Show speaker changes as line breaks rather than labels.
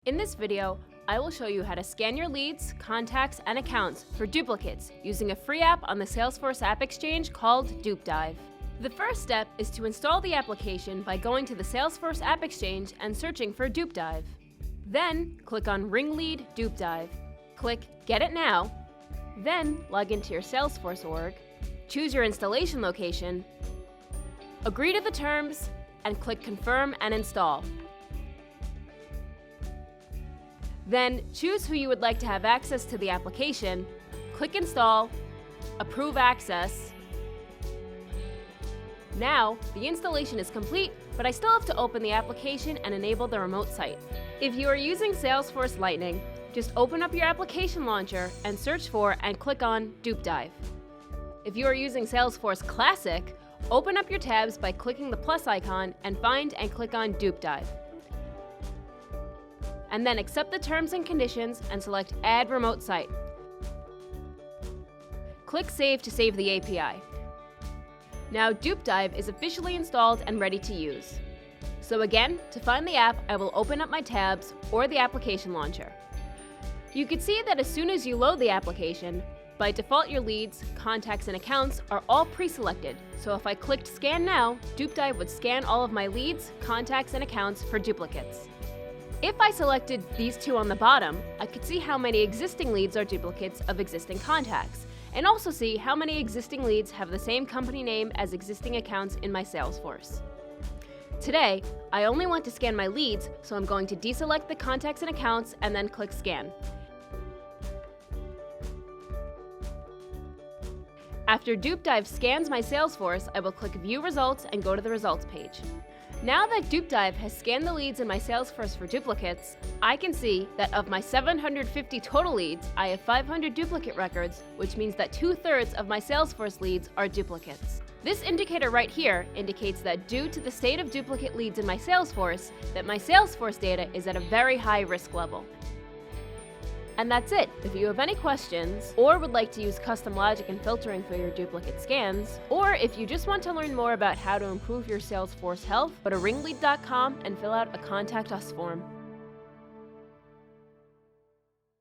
In this video, I will show you how to scan your leads, contacts, and accounts for duplicates using a free app on the Salesforce App Exchange called Dupe. The first step is to install the application by going to the Salesforce App Exchange and searching for Dupe. Then, click on RingLead Dupe. Click Get It Now. Then, log into your Salesforce org, choose your installation location, agree to the terms, and click Confirm and Install. Then, choose who you would like to have access to the application, click Install, Approve Access. Now, the installation is complete, but I still have to open the application and enable the remote site. If you are using Salesforce Lightning, just open up your application launcher and search for and click on Dupe. If you are using Salesforce Classic, open up your tabs by clicking the plus icon and find and click on Dupe. And then accept the terms and conditions and select Add Remote Site. Click Save to save the API. Now Dupe is officially installed and ready to use. So again, to find the app, I will open up my tabs or the application launcher. You can see that as soon as you load the application, by default your leads, contacts, and accounts are all pre-selected. So if I clicked Scan Now, Dupe would scan all of my leads, contacts, and accounts for duplicates. If I selected these two on the bottom, I could see how many existing leads are duplicates of existing contacts, and also see how many existing leads have the same company name as existing accounts in my Salesforce. Today, I only want to scan my leads, so I'm going to deselect the contacts and accounts and then click Scan. After Dupe scans my Salesforce, I will click View Results and go to the Results page. Now that Dupe has scanned the leads in my Salesforce for duplicates, I can see that of my 750 total leads, I have 500 duplicate records, which means that 2/3 of my Salesforce leads are duplicates. This indicator right here indicates that due to the state of duplicate leads in my Salesforce, that my Salesforce data is at a very high risk level. And that's it. If you have any questions, or would like to use custom logic and filtering for your duplicate scans, or if you just want to learn more about how to improve your Salesforce health, go to ringlead.com and fill out a Contact Us form.